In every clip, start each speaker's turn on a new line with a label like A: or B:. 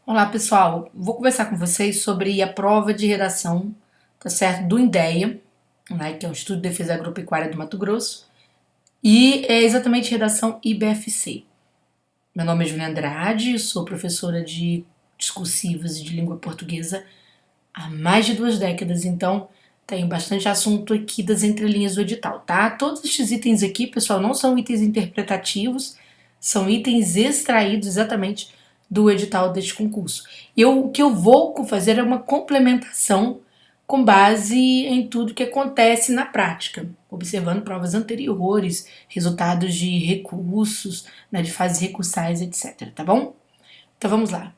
A: Olá, pessoal. Vou conversar com vocês sobre a prova de redação, tá certo? Do INDEA, né, que é o Instituto de Defesa Agropecuária do Mato Grosso, e é exatamente redação IBFC. Meu nome é Julia Andrade, sou professora de discursivas e de língua portuguesa há mais de 2 décadas, então tenho bastante assunto aqui das entrelinhas do edital, tá? Todos estes itens aqui, pessoal, não são itens interpretativos, são itens extraídos exatamente do edital deste concurso. O que eu vou fazer é uma complementação com base em tudo que acontece na prática, observando provas anteriores, resultados de recursos, né, de fases recursais, etc. Tá bom? Então vamos lá.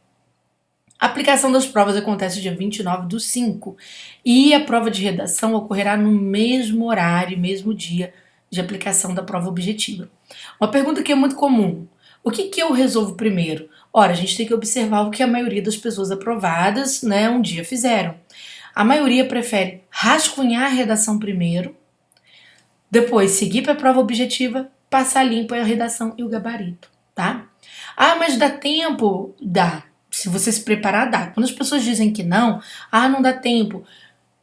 A: A aplicação das provas acontece dia 29/5 e a prova de redação ocorrerá no mesmo horário, mesmo dia de aplicação da prova objetiva. Uma pergunta que é muito comum: o que eu resolvo primeiro? Ora, a gente tem que observar o que a maioria das pessoas aprovadas, né, um dia fizeram. A maioria prefere rascunhar a redação primeiro, depois seguir para a prova objetiva, passar limpo a redação e o gabarito, tá? Ah, mas dá tempo? Dá. Se você se preparar, dá. Quando as pessoas dizem que não, não dá tempo.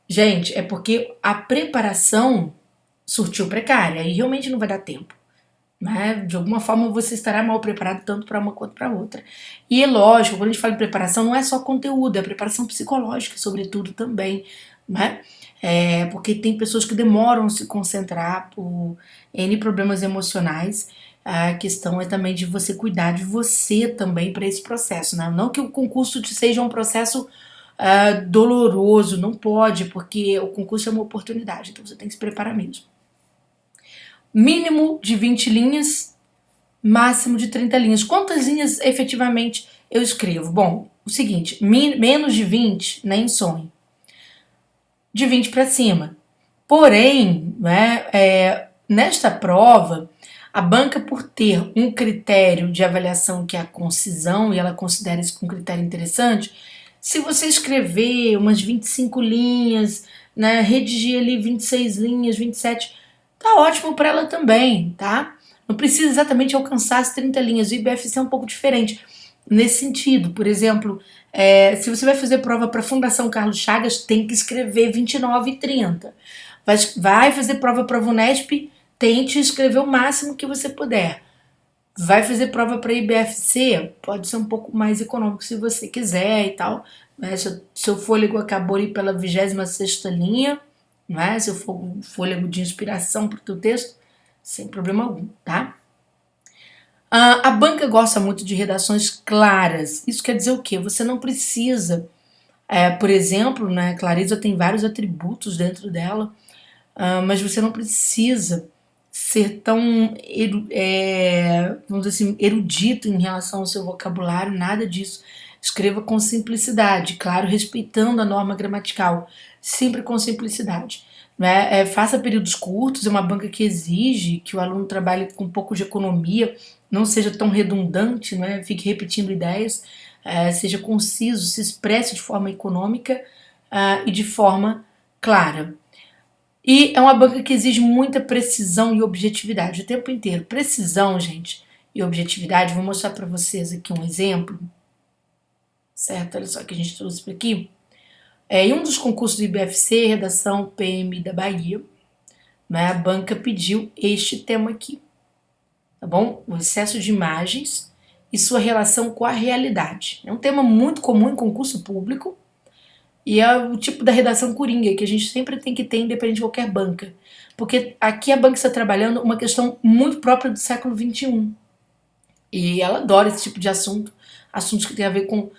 A: Gente, é porque a preparação surtiu precária e realmente não vai dar tempo. Né? De alguma forma você estará mal preparado tanto para uma quanto para outra. E é lógico, quando a gente fala em preparação, não é só conteúdo, é preparação psicológica, sobretudo também, né? Porque tem pessoas que demoram a se concentrar por N problemas emocionais. A questão é também de você cuidar de você também para esse processo, né? Não que o concurso seja um processo doloroso, não pode, porque o concurso é uma oportunidade, então você tem que se preparar mesmo. Mínimo de 20 linhas, máximo de 30 linhas. Quantas linhas efetivamente eu escrevo? Bom, o seguinte, menos de 20, nem sonho. De 20 para cima. Porém, né, nesta prova, a banca, por ter um critério de avaliação que é a concisão, e ela considera isso um critério interessante, se você escrever umas 25 linhas, né, redigir ali 26 linhas, 27, tá ótimo para ela também, tá? Não precisa exatamente alcançar as 30 linhas. O IBFC é um pouco diferente nesse sentido. Por exemplo, se você vai fazer prova para a Fundação Carlos Chagas, tem que escrever 29 e 30. Vai fazer prova para a VUNESP, tente escrever o máximo que você puder. Vai fazer prova para IBFC, pode ser um pouco mais econômico se você quiser e tal. Né? Seu fôlego acabou ali pela 26ª linha, né? Se for um fôlego de inspiração para o teu texto, sem problema algum, tá? A banca gosta muito de redações claras. Isso quer dizer o quê? Você não precisa, por exemplo, né, clareza tem vários atributos dentro dela, mas você não precisa ser tão, vamos dizer assim, erudito em relação ao seu vocabulário, nada disso. Escreva com simplicidade, claro, respeitando a norma gramatical, sempre com simplicidade. Né? Faça períodos curtos, é uma banca que exige que o aluno trabalhe com um pouco de economia, não seja tão redundante, né? Fique repetindo ideias, seja conciso, se expresse de forma econômica e de forma clara. E é uma banca que exige muita precisão e objetividade o tempo inteiro. Precisão, gente, e objetividade. Vou mostrar para vocês aqui um exemplo. Certo? Olha só que a gente trouxe para aqui. Em um dos concursos do IBFC, redação PM da Bahia, né, a banca pediu este tema aqui. Tá bom? O excesso de imagens e sua relação com a realidade. É um tema muito comum em concurso público. E é o tipo da redação coringa que a gente sempre tem que ter, independente de qualquer banca. Porque aqui a banca está trabalhando uma questão muito própria do século XXI. E ela adora esse tipo de assunto, assuntos que têm a ver com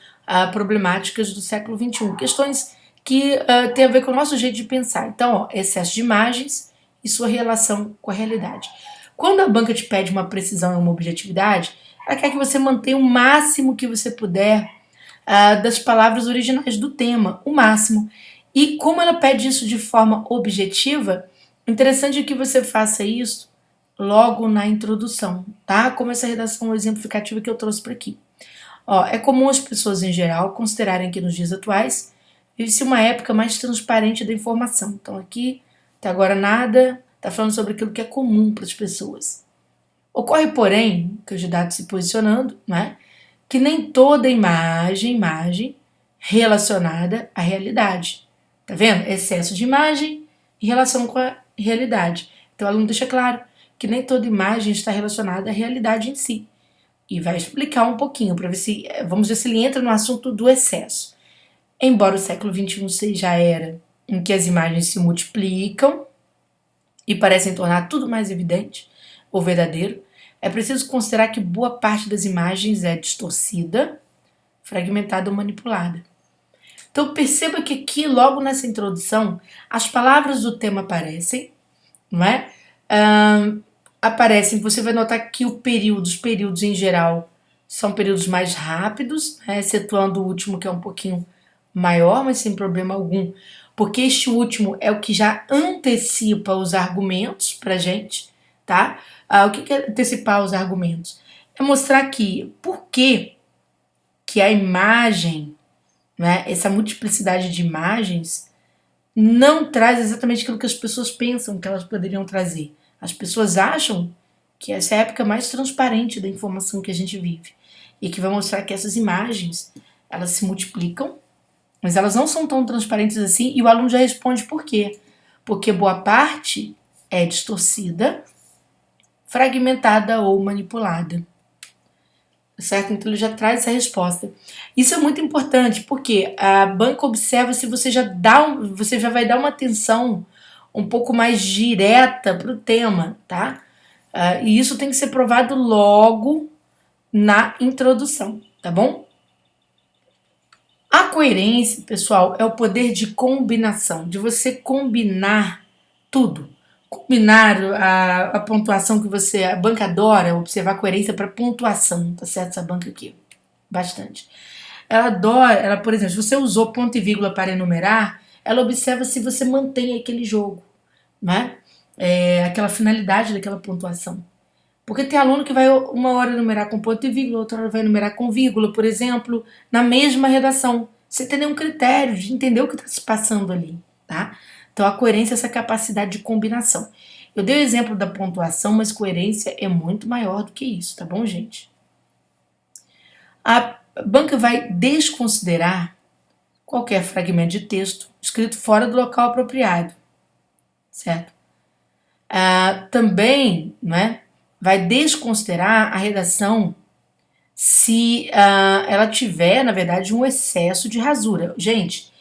A: problemáticas do século XXI. Questões que têm a ver com o nosso jeito de pensar. Então, excesso de imagens e sua relação com a realidade. Quando a banca te pede uma precisão e uma objetividade, ela quer que você mantenha o máximo que você puder das palavras originais do tema, o máximo. E como ela pede isso de forma objetiva, interessante é que você faça isso logo na introdução, tá? Como essa redação exemplificativa que eu trouxe para aqui. É comum as pessoas em geral considerarem que nos dias atuais vive-se uma época mais transparente da informação. Então aqui, até agora nada, está falando sobre aquilo que é comum para as pessoas. Ocorre, porém, candidato se posicionando, né, que nem toda imagem relacionada à realidade. Tá vendo? Excesso de imagem em relação com a realidade. Então, o aluno deixa claro que nem toda imagem está relacionada à realidade em si. E vai explicar um pouquinho, para ver se, vamos ver se ele entra no assunto do excesso. Embora o século XXI seja a era em que as imagens se multiplicam e parecem tornar tudo mais evidente ou verdadeiro, é preciso considerar que boa parte das imagens é distorcida, fragmentada ou manipulada. Então perceba que aqui, logo nessa introdução, as palavras do tema aparecem, não é? Aparecem, você vai notar que os períodos em geral são períodos mais rápidos, né? Excetuando o último que é um pouquinho maior, mas sem problema algum, porque este último é o que já antecipa os argumentos pra gente, tá? O que é antecipar os argumentos? É mostrar que por que a imagem, né, essa multiplicidade de imagens, não traz exatamente aquilo que as pessoas pensam que elas poderiam trazer. As pessoas acham que essa é a época mais transparente da informação que a gente vive e que vai mostrar que essas imagens, elas se multiplicam, mas elas não são tão transparentes assim, e o aluno já responde por quê. Porque boa parte é distorcida, fragmentada ou manipulada. Certo? Então ele já traz essa resposta. Isso é muito importante, porque a banca observa se você já vai dar uma atenção um pouco mais direta para o tema, tá? E isso tem que ser provado logo na introdução, tá bom? A coerência, pessoal, é o poder de combinação, de você combinar tudo. Combinar a pontuação que a banca adora, observar a coerência para pontuação, tá certo? Essa banca aqui, bastante. Ela adora, por exemplo, se você usou ponto e vírgula para enumerar, ela observa se você mantém aquele jogo, né? Aquela finalidade daquela pontuação. Porque tem aluno que vai uma hora enumerar com ponto e vírgula, outra hora vai enumerar com vírgula, por exemplo, na mesma redação. Você tem nenhum critério de entender o que está se passando ali, tá? Então a coerência é essa capacidade de combinação. Eu dei o exemplo da pontuação, mas coerência é muito maior do que isso, tá bom, gente? A banca vai desconsiderar qualquer fragmento de texto escrito fora do local apropriado, certo? Também, né, vai desconsiderar a redação se ela tiver, na verdade, um excesso de rasura. Gente,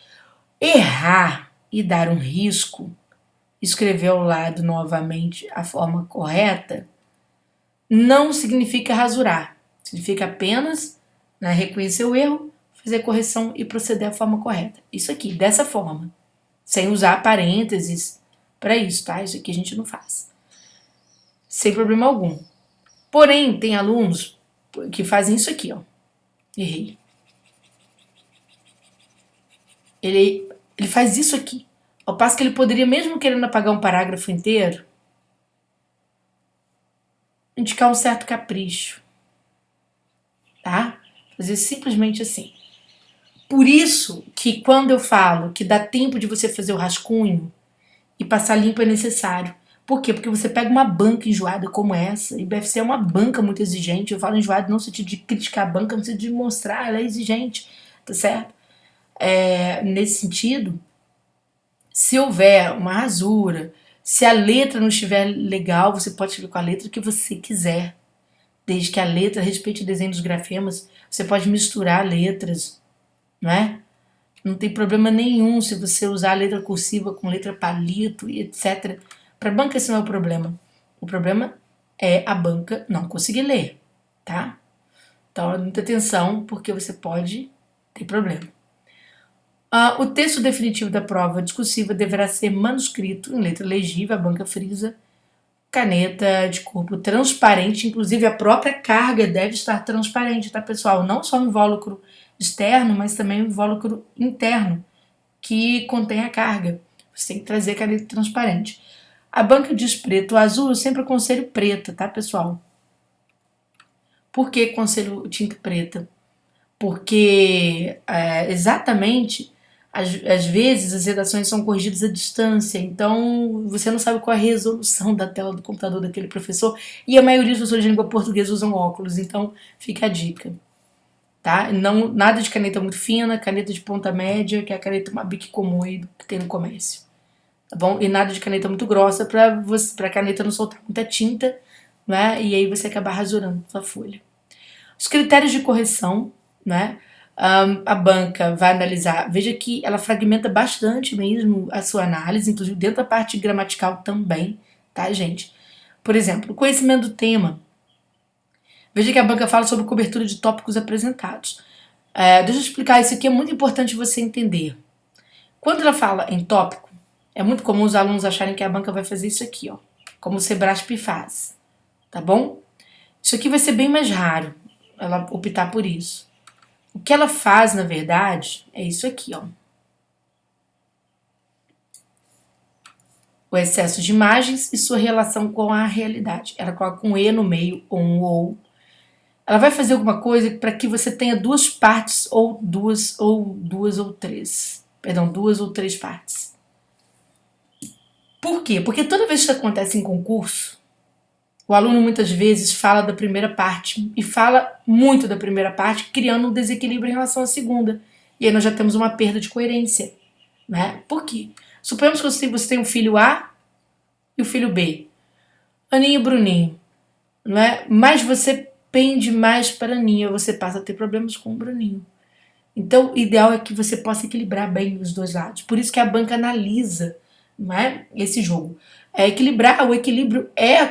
A: errar e dar um risco, escrever ao lado novamente a forma correta, não significa rasurar. Significa apenas, né, reconhecer o erro, fazer a correção e proceder da forma correta. Isso aqui, dessa forma. Sem usar parênteses para isso, tá? Isso aqui a gente não faz. Sem problema algum. Porém, tem alunos que fazem isso aqui, ó. Errei. Ele faz isso aqui. Ao passo que ele poderia, mesmo querendo apagar um parágrafo inteiro, indicar um certo capricho. Tá? Fazer simplesmente assim. Por isso que quando eu falo que dá tempo de você fazer o rascunho e passar limpo é necessário. Por quê? Porque você pega uma banca enjoada como essa, e o BFC é uma banca muito exigente. Eu falo enjoada não no sentido de criticar a banca, no sentido de mostrar, ela é exigente, tá certo? Nesse sentido, se houver uma rasura, se a letra não estiver legal, você pode escrever com a letra que você quiser. Desde que a letra respeite o desenho dos grafemas, você pode misturar letras, não é? Não tem problema nenhum se você usar a letra cursiva com letra palito e etc. Para a banca esse não é o problema. O problema é a banca não conseguir ler, tá? Então, muita atenção, porque você pode ter problema. O texto definitivo da prova discursiva deverá ser manuscrito em letra legível, a banca frisa, caneta de corpo transparente, inclusive a própria carga deve estar transparente, tá, pessoal? Não só o invólucro externo, mas também o invólucro interno, que contém a carga. Você tem que trazer caneta transparente. A banca diz preto ou azul, eu sempre aconselho preta, tá, pessoal? Por que aconselho tinta preta? Porque exatamente às vezes as redações são corrigidas à distância, então você não sabe qual é a resolução da tela do computador daquele professor, e a maioria dos professores de língua portuguesa usam óculos, então fica a dica. tá? Não, nada de caneta muito fina, caneta de ponta média, que é a caneta uma Bic Comoido que tem no comércio, tá bom? E nada de caneta muito grossa pra caneta não soltar muita tinta, né? E aí você acabar rasurando sua folha. Os critérios de correção, né? A banca vai analisar, veja que ela fragmenta bastante mesmo a sua análise, inclusive dentro da parte gramatical também, tá, gente? Por exemplo, o conhecimento do tema. Veja que a banca fala sobre cobertura de tópicos apresentados. Deixa eu explicar, isso aqui é muito importante você entender. Quando ela fala em tópico, é muito comum os alunos acharem que a banca vai fazer isso aqui, ó, como o Sebrasp faz, tá bom? Isso aqui vai ser bem mais raro, ela optar por isso. O que ela faz, na verdade, é isso aqui, ó. O excesso de imagens e sua relação com a realidade. Ela coloca um E no meio, ou um OU. Ela vai fazer alguma coisa para que você tenha duas partes, ou duas ou três. Perdão, duas ou três partes. Por quê? Porque toda vez que isso acontece em concurso, o aluno muitas vezes fala da primeira parte e fala muito da primeira parte, criando um desequilíbrio em relação à segunda. E aí nós já temos uma perda de coerência, né? Por quê? Suponhamos que você tem um filho A e o filho B. Aninho e Bruninho, não é? Mas você pende mais para Aninha, você passa a ter problemas com o Bruninho. Então, o ideal é que você possa equilibrar bem os dois lados. Por isso que a banca analisa, não é, esse jogo. Equilibrar, o equilíbrio é a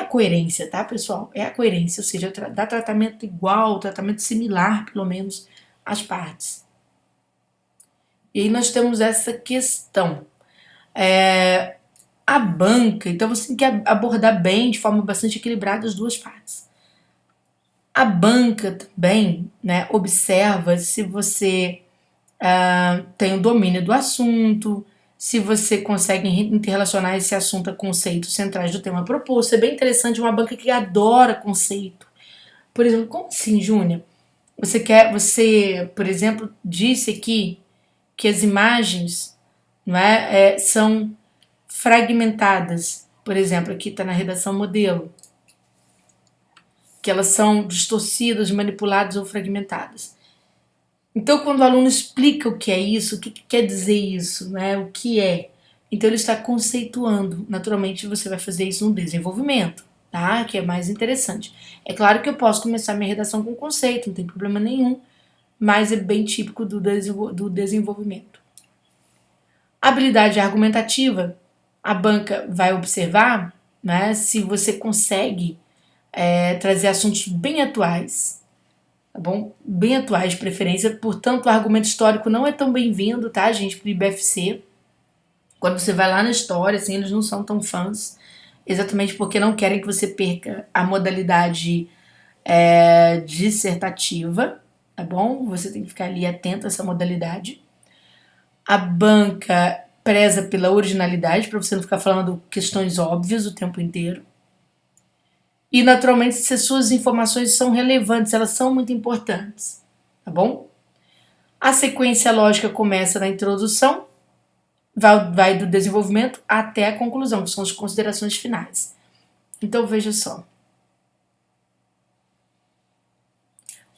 A: coerência, tá, pessoal? É a coerência, ou seja, dá tratamento igual, tratamento similar, pelo menos, às partes. E aí nós temos essa questão. A banca, então você tem que abordar bem, de forma bastante equilibrada, as duas partes. A banca também, né, observa se você tem o domínio do assunto, se você consegue interrelacionar esse assunto a conceitos centrais do tema proposto. É bem interessante, uma banca que adora conceito. Por exemplo, como assim, Júnior? Você, por exemplo, disse aqui que as imagens, não são fragmentadas. Por exemplo, aqui está na redação modelo, que elas são distorcidas, manipuladas ou fragmentadas. Então, quando o aluno explica o que é isso, o que quer dizer isso, né? O que é, então ele está conceituando. Naturalmente, você vai fazer isso no desenvolvimento, tá? Que é mais interessante. É claro que eu posso começar minha redação com conceito, não tem problema nenhum, mas é bem típico do desenvolvimento. Habilidade argumentativa, a banca vai observar, né, se você consegue trazer assuntos bem atuais, tá bom? Bem atuais de preferência, portanto o argumento histórico não é tão bem-vindo, tá, gente, pro IBFC. Quando você vai lá na história, assim, eles não são tão fãs, exatamente porque não querem que você perca a modalidade dissertativa, tá bom? Você tem que ficar ali atento a essa modalidade. A banca preza pela originalidade, para você não ficar falando questões óbvias o tempo inteiro. E, naturalmente, se as suas informações são relevantes, elas são muito importantes, tá bom? A sequência lógica começa na introdução, vai do desenvolvimento até a conclusão, que são as considerações finais. Então, veja só.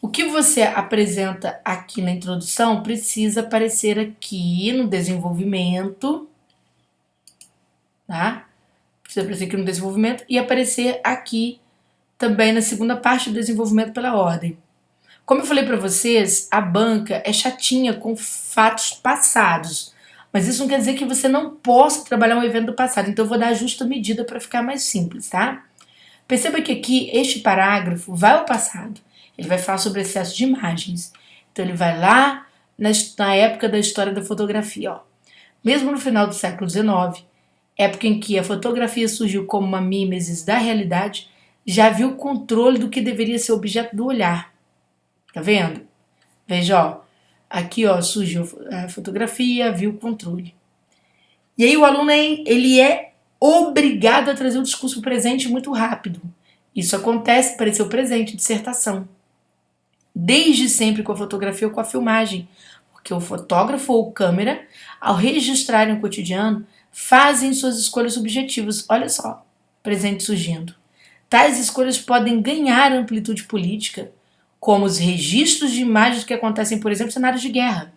A: O que você apresenta aqui na introdução precisa aparecer aqui no desenvolvimento, tá? Precisa aparecer aqui no desenvolvimento e aparecer aqui também na segunda parte do desenvolvimento pela ordem. Como eu falei para vocês, a banca é chatinha com fatos passados, mas isso não quer dizer que você não possa trabalhar um evento do passado, então eu vou dar a justa medida para ficar mais simples, tá? Perceba que aqui este parágrafo vai ao passado, ele vai falar sobre excesso de imagens, então ele vai lá na época da história da fotografia, ó. Mesmo no final do século XIX, época em que a fotografia surgiu como uma mimesis da realidade, já havia o controle do que deveria ser objeto do olhar. Tá vendo? Veja, ó. Aqui, ó, surgiu a fotografia, viu o controle. E aí o aluno, ele é obrigado a trazer o discurso presente muito rápido. Isso acontece para seu presente, dissertação. Desde sempre com a fotografia ou com a filmagem. Porque o fotógrafo ou câmera, ao registrarem o cotidiano, fazem suas escolhas subjetivas. Olha só, presente surgindo. Tais escolhas podem ganhar amplitude política como os registros de imagens que acontecem, por exemplo, em cenários de guerra.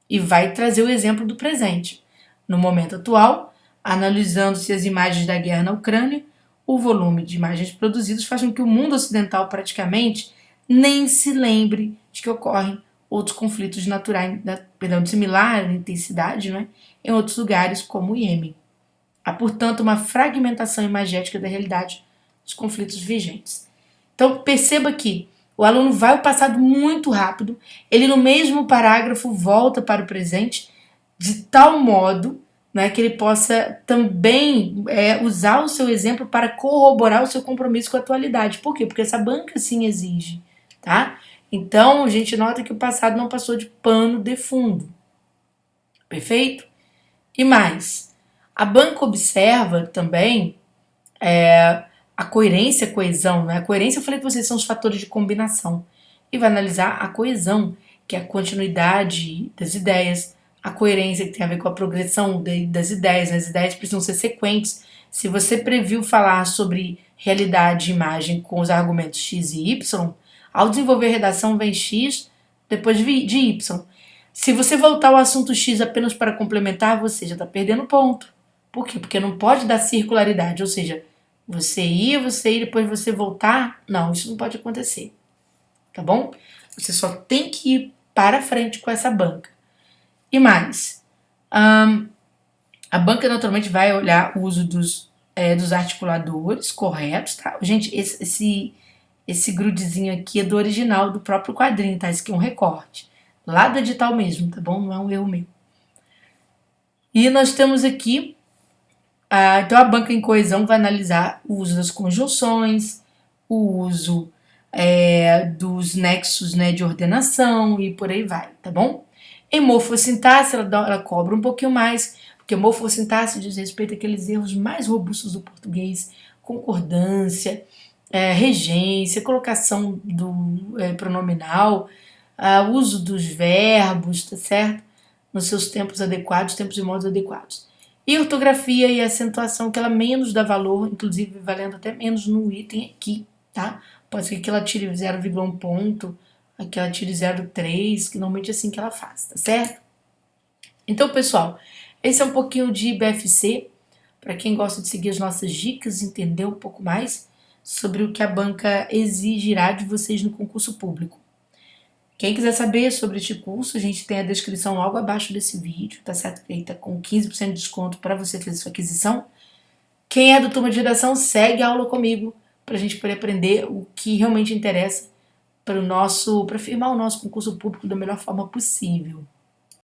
A: E vai trazer o exemplo do presente. No momento atual, analisando-se as imagens da guerra na Ucrânia, o volume de imagens produzidas faz com que o mundo ocidental praticamente nem se lembre de que ocorrem outros conflitos naturais, de similar intensidade, né, em outros lugares, como o Iêmen. Há, portanto, uma fragmentação imagética da realidade dos conflitos vigentes. Então, perceba que o aluno vai ao passado muito rápido, ele no mesmo parágrafo volta para o presente, de tal modo, né, que ele possa também usar o seu exemplo para corroborar o seu compromisso com a atualidade. Por quê? Porque essa banca sim exige, tá? Então, a gente nota que o passado não passou de pano de fundo. Perfeito? E mais, a banca observa também a coerência, a coesão, né? A coerência, eu falei que vocês são os fatores de combinação. E vai analisar a coesão, que é a continuidade das ideias, a coerência, que tem a ver com a progressão das ideias, né? As ideias precisam ser sequentes. Se você previu falar sobre realidade e imagem com os argumentos X e Y, ao desenvolver a redação vem X depois de Y. Se você voltar ao assunto X apenas para complementar, você já está perdendo ponto. Por quê? Porque não pode dar circularidade, ou seja, você ir, depois você voltar. Não, isso não pode acontecer. Tá bom? Você só tem que ir para frente com essa banca. E mais, a banca naturalmente vai olhar o uso dos articuladores corretos, tá? Gente, esse grudezinho aqui é do original, do próprio quadrinho, tá? Esse aqui é um recorte. Lá do edital mesmo, tá bom? Não é um erro meu. E nós temos aqui então a banca em coesão vai analisar o uso das conjunções, o uso dos nexos, né, de ordenação e por aí vai, tá bom? Em morfossintaxe ela cobra um pouquinho mais, porque morfossintaxe diz respeito àqueles erros mais robustos do português, concordância, regência, colocação do pronominal, uso dos verbos, tá certo? Nos seus tempos adequados, tempos e modos adequados. E ortografia e acentuação, que ela menos dá valor, inclusive valendo até menos no item aqui, tá? Pode ser que ela tire 0,1 ponto, aqui ela tire 0,3, que normalmente é assim que ela faz, tá certo? Então, pessoal, esse é um pouquinho de BFC, para quem gosta de seguir as nossas dicas, entender um pouco mais sobre o que a banca exigirá de vocês no concurso público. Quem quiser saber sobre este curso, a gente tem a descrição logo abaixo desse vídeo, tá certo? Ele tá com 15% de desconto para você fazer sua aquisição. Quem é do Turma de Redação, segue a aula comigo para a gente poder aprender o que realmente interessa para firmar o nosso concurso público da melhor forma possível.